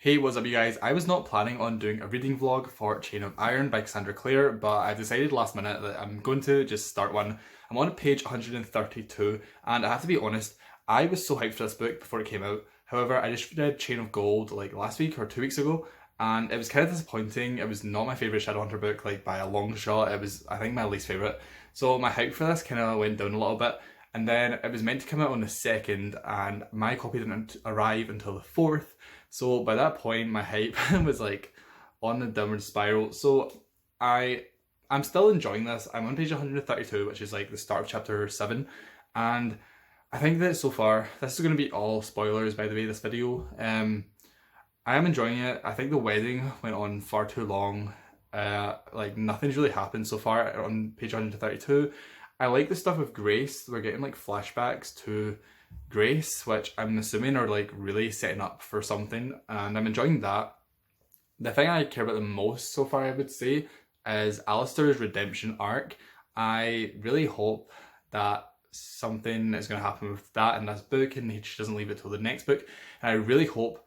Hey, what's up you guys? I was not planning on doing a reading vlog for Chain of Iron by Cassandra Clare, but I decided last minute that I'm going to just start one. I'm on page 132, and I have to be honest, I was so hyped for this book before it came out. However, I just read Chain of Gold like last week or 2 weeks ago, and it was kind of disappointing. It was not my favourite Shadowhunter book, like by a long shot. It was, I think, my least favourite. So my hype for this kind of went down a little bit. And then it was meant to come out on the 2nd, and my copy didn't arrive until the 4th. So by that point, my hype was like on the downward spiral. So I'm still enjoying this. I'm on page 132, which is like the start of chapter 7. And I think that so far, this is going to be all spoilers, by the way, this video. I am enjoying it. I think the wedding went on far too long. Like nothing's really happened so far on page 132. I like the stuff with Grace. We're getting like flashbacks to Grace, which I'm assuming are like really setting up for something, and I'm enjoying that. The thing I care about the most so far, I would say, is Alistair's redemption arc. I really hope that something is going to happen with that in this book, and she doesn't leave it till the next book. And I really hope,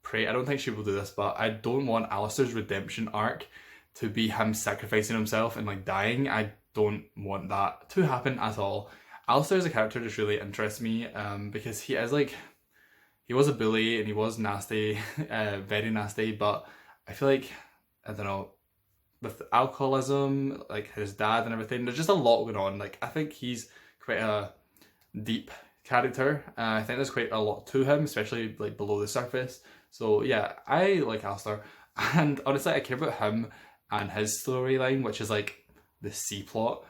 pray, I don't think she will do this, but I don't want Alistair's redemption arc to be him sacrificing himself and like dying. I don't want that to happen at all. Alistair as a character just really interests me because he is like, he was a bully and he was nasty, very nasty, but I feel like, I don't know, with alcoholism, like his dad and everything, there's just a lot going on. Like, I think he's quite a deep character. I think there's quite a lot to him, especially like below the surface. So yeah, I like Alistair. And honestly, I care about him and his storyline, which is like the C plot,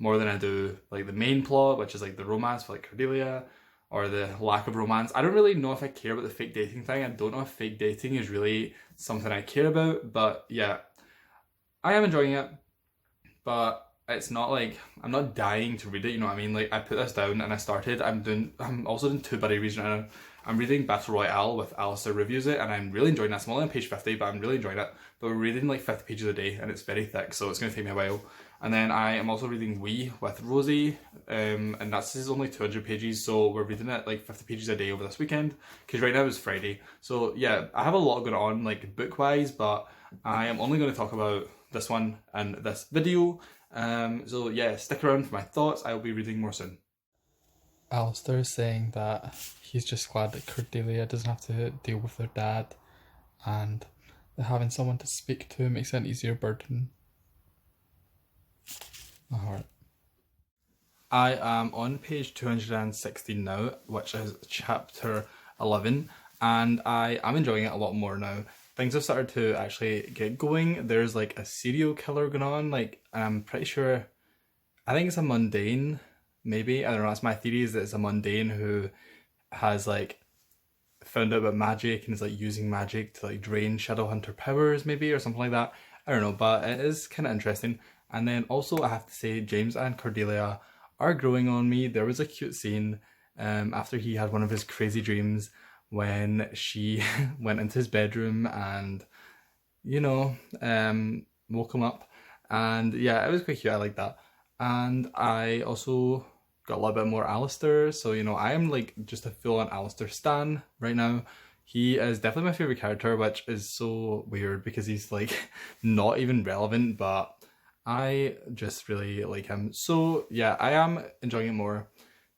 more than I do like the main plot, which is like the romance for like Cordelia, or the lack of romance. I don't really know if I care about the fake dating thing. I don't know if fake dating is really something I care about, but yeah, I am enjoying it, but it's not like, I'm not dying to read it, you know what I mean? Like, I put this down and I started, I'm also doing two buddy reads right now. I'm reading Battle Royale with Alistair reviews it, and I'm really enjoying that. I'm only on page 50, but I'm really enjoying it. But we're reading like 50 pages a day, and it's very thick, so it's going to take me a while. And then I am also reading We with Rosie, and that's only 200 pages, so we're reading it like 50 pages a day over this weekend, because right now is Friday. So yeah, I have a lot going on, like book-wise, but I am only going to talk about this one and this video. So yeah, stick around for my thoughts. I will be reading more soon. Alistair is saying that he's just glad that Cordelia doesn't have to deal with their dad, and that having someone to speak to makes it an easier burden. Alright. I am on page 216 now, which is chapter 11, and I am enjoying it a lot more now. Things have started to actually get going. There's like a serial killer going on, like I'm pretty sure, I think it's a mundane, maybe, I don't know, that's my theory, is that it's a mundane who has like found out about magic and is like using magic to like drain Shadowhunter powers maybe, or something like that. I don't know, but it is kind of interesting. And then also I have to say, James and Cordelia are growing on me. There was a cute scene after he had one of his crazy dreams when she went into his bedroom and, you know, woke him up. And yeah, it was quite cute. I like that. And I also got a little bit more Alistair. So, you know, I am like just a full-on Alistair stan right now. He is definitely my favourite character, which is so weird because he's like not even relevant, but I just really like him. So yeah, I am enjoying it more.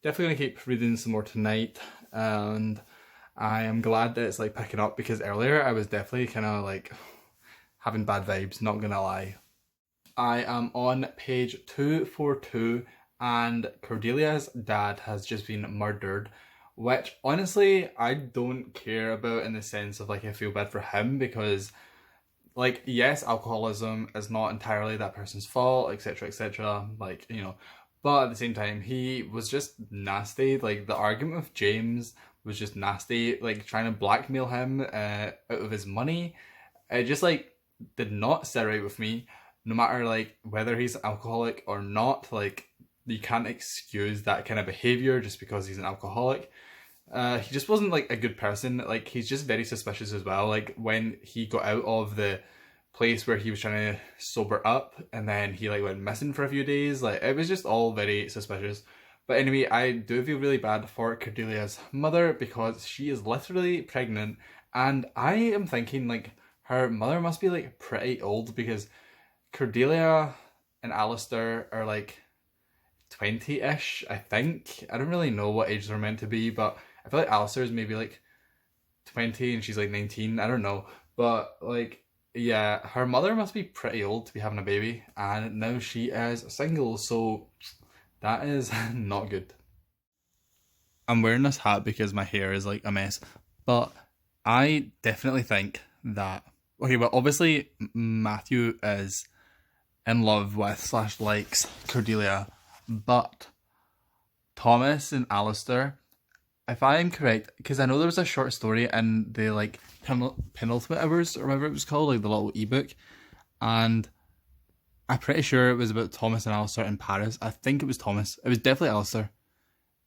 Definitely gonna keep reading some more tonight, and I am glad that it's like picking up, because earlier I was definitely kind of like having bad vibes, not gonna lie. I am on page 242, and Cordelia's dad has just been murdered, which honestly I don't care about, in the sense of like I feel bad for him, because like, yes, alcoholism is not entirely that person's fault, etc, etc, like, you know, but at the same time, he was just nasty. Like, the argument with James was just nasty, like trying to blackmail him out of his money. It just like did not sit right with me. No matter like whether he's alcoholic or not, like, you can't excuse that kind of behavior just because he's an alcoholic. He just wasn't like a good person. Like, he's just very suspicious as well. Like, when he got out of the place where he was trying to sober up, and then he like went missing for a few days, like it was just all very suspicious. But anyway, I do feel really bad for Cordelia's mother because she is literally pregnant, and I am thinking like her mother must be like pretty old because Cordelia and Alistair are like 20-ish, I think. I don't really know what age they're meant to be, but I feel like Alistair is maybe like 20 and she's like 19. I don't know. But like, yeah, her mother must be pretty old to be having a baby, and now she is single, so that is not good. I'm wearing this hat because my hair is like a mess, but I definitely think that. Okay, well, obviously, Matthew is in love with slash likes Cordelia, but Thomas and Alistair, if I am correct, because I know there was a short story in the like penultimate hours or whatever it was called, like the little ebook, and I'm pretty sure it was about Thomas and Alistair in Paris. I think it was Thomas. It was definitely Alistair.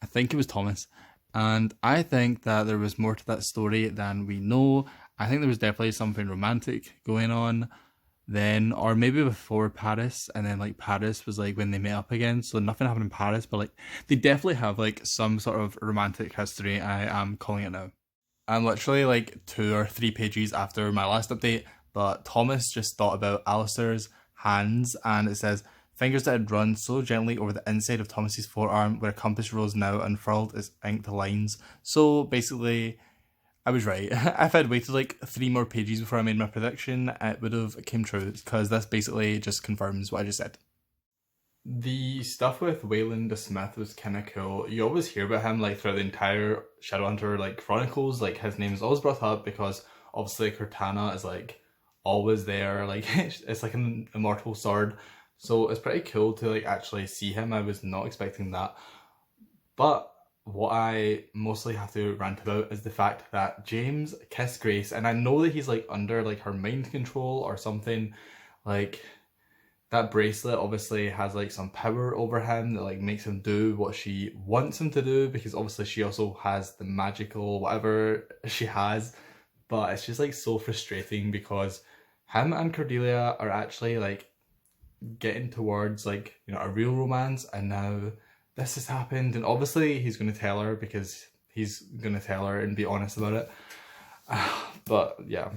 I think it was Thomas. And I think that there was more to that story than we know. I think there was definitely something romantic going on then, or maybe before Paris, and then like Paris was like when they met up again, so nothing happened in Paris, but like they definitely have like some sort of romantic history. I am calling it now. I'm literally like 2 or 3 pages after my last update, but Thomas just thought about Alistair's hands, and it says fingers that had run so gently over the inside of Thomas's forearm where a compass rose now unfurled its inked lines. So basically, I was right. If I'd waited like 3 more pages before I made my prediction, it would have came true, because this basically just confirms what I just said. The stuff with Wayland the Smith was kind of cool. You always hear about him like throughout the entire Shadowhunter like chronicles. Like his name is always brought up because obviously Cortana is like always there. Like it's like an immortal sword, so it's pretty cool to like actually see him. I was not expecting that, but what I mostly have to rant about is the fact that James kissed Grace, and I know that he's like under like her mind control or something. Like that bracelet obviously has like some power over him that like makes him do what she wants him to do, because obviously she also has the magical whatever she has. But it's just like so frustrating because him and Cordelia are actually like getting towards like, you know, a real romance, and now this has happened, and obviously he's going to tell her because he's going to tell her and be honest about it. But yeah,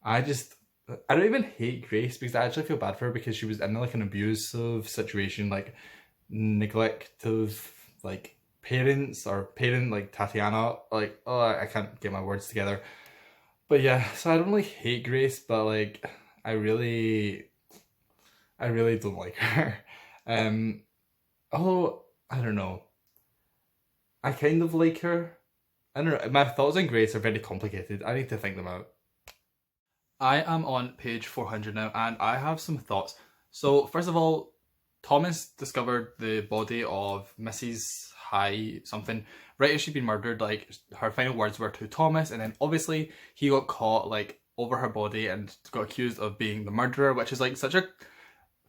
I don't even hate Grace because I actually feel bad for her because she was in like an abusive situation, like neglect of like parents or parent like Tatiana, like, oh, I can't get my words together. But yeah, so I don't really hate Grace, but like I really don't like her. Oh, I don't know. I kind of like her. I don't know. My thoughts on Grace are very complicated. I need to think them out. I am on page 400 now, and I have some thoughts. So, first of all, Thomas discovered the body of Mrs. High something right as she'd been murdered. Like, her final words were to Thomas, and then obviously he got caught, like, over her body and got accused of being the murderer, which is, like, such a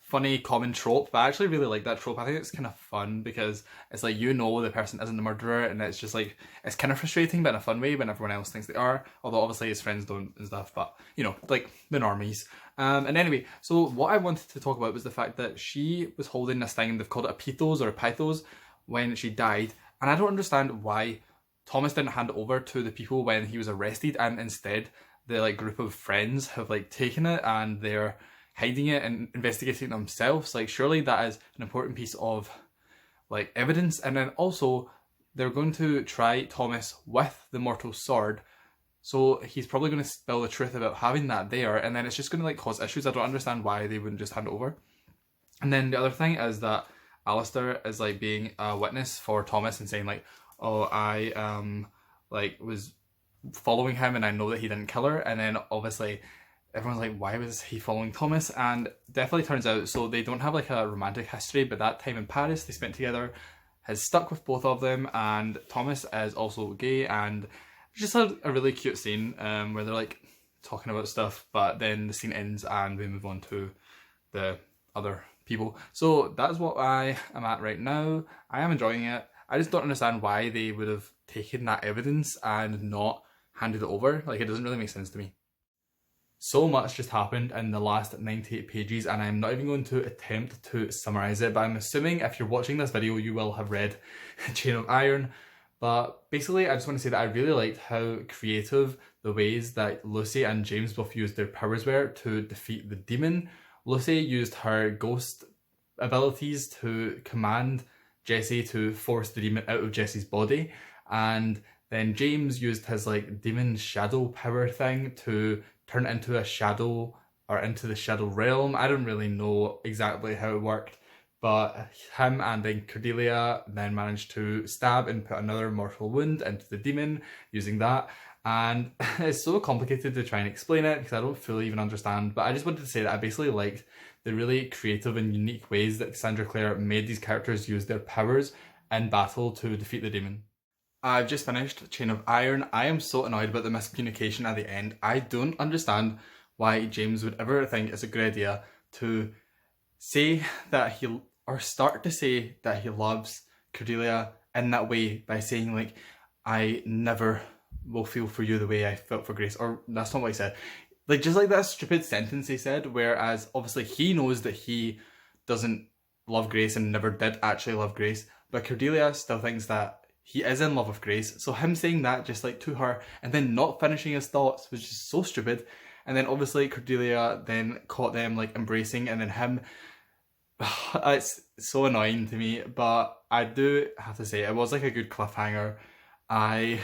funny common trope, but I actually really like that trope. I think it's kind of fun because it's like, you know, the person isn't the murderer, and it's just like, it's kind of frustrating but in a fun way when everyone else thinks they are, although obviously his friends don't and stuff, but you know, like the normies. And anyway, so what I wanted to talk about was the fact that she was holding this thing, and they've called it a pithos or a pythos, when she died, and I don't understand why Thomas didn't hand it over to the people when he was arrested, and instead the like group of friends have like taken it and they're hiding it and investigating it themselves. Like, surely that is an important piece of like evidence. And then also they're going to try Thomas with the mortal sword, so he's probably going to spill the truth about having that there, and then it's just going to like cause issues. I don't understand why they wouldn't just hand it over. And then the other thing is that Alistair is like being a witness for Thomas and saying like, oh, I like was following him and I know that he didn't kill her. And then obviously everyone's like, why was he following Thomas? And definitely turns out, so they don't have like a romantic history, but that time in Paris they spent together has stuck with both of them, and Thomas is also gay, and just a really cute scene where they're like talking about stuff, but then the scene ends and we move on to the other people. So that's what I am at right now. I am enjoying it. I just don't understand why they would have taken that evidence and not handed it over. Like, it doesn't really make sense to me. So much just happened in the last 98 pages, and I'm not even going to attempt to summarise it, but I'm assuming if you're watching this video you will have read Chain of Iron. But basically I just want to say that I really liked how creative the ways that Lucy and James both used their powers were to defeat the demon. Lucy used her ghost abilities to command Jesse to force the demon out of Jesse's body, and then James used his like demon shadow power thing to turn into a shadow or into the shadow realm. I don't really know exactly how it worked, but him and then Cordelia then managed to stab and put another mortal wound into the demon using that. And it's so complicated to try and explain it because I don't fully even understand, but I just wanted to say that I basically liked the really creative and unique ways that Cassandra Clare made these characters use their powers in battle to defeat the demon. I've just finished Chain of Iron. I am so annoyed about the miscommunication at the end. I don't understand why James would ever think it's a good idea to say that or start to say that he loves Cordelia in that way by saying like, I never will feel for you the way I felt for Grace, or that's not what he said. Like, just like that stupid sentence he said, whereas obviously he knows that he doesn't love Grace and never did actually love Grace, but Cordelia still thinks that he is in love with Grace. So him saying that just like to her and then not finishing his thoughts was just so stupid. And then obviously Cordelia then caught them like embracing, and then him, it's so annoying to me, but I do have to say it was like a good cliffhanger. I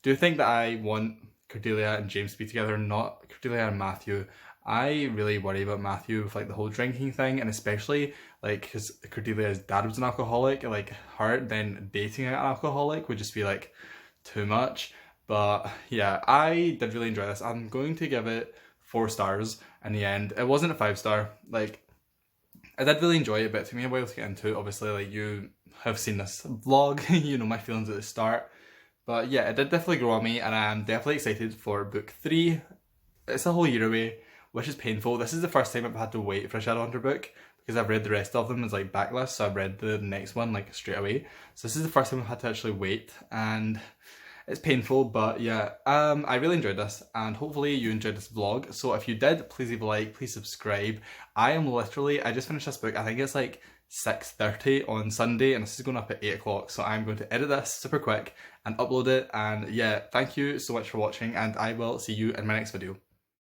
do think that I want Cordelia and James to be together, not Cordelia and Matthew. I really worry about Matthew with like the whole drinking thing, and especially like because Cordelia's dad was an alcoholic, like her then dating an alcoholic would just be like too much. But yeah, I did really enjoy this. I'm going to give it 4 stars in the end. It wasn't a 5-star. Like, I did really enjoy it, but it took me a while to get into it. Obviously, like, you have seen this vlog, you know my feelings at the start. But yeah, it did definitely grow on me, and I'm definitely excited for book 3. It's a whole year away, which is painful. This is the first time I've had to wait for a Shadowhunter book, because I've read the rest of them as like backlist, so I've read the next one like straight away. So this is the first time I've had to actually wait, and it's painful, but yeah, I really enjoyed this, and hopefully you enjoyed this vlog. So if you did, please leave a like, please subscribe. I just finished this book, I think it's like 6:30 on Sunday, and this is going up at 8 o'clock, so I'm going to edit this super quick and upload it. And yeah, thank you so much for watching, and I will see you in my next video.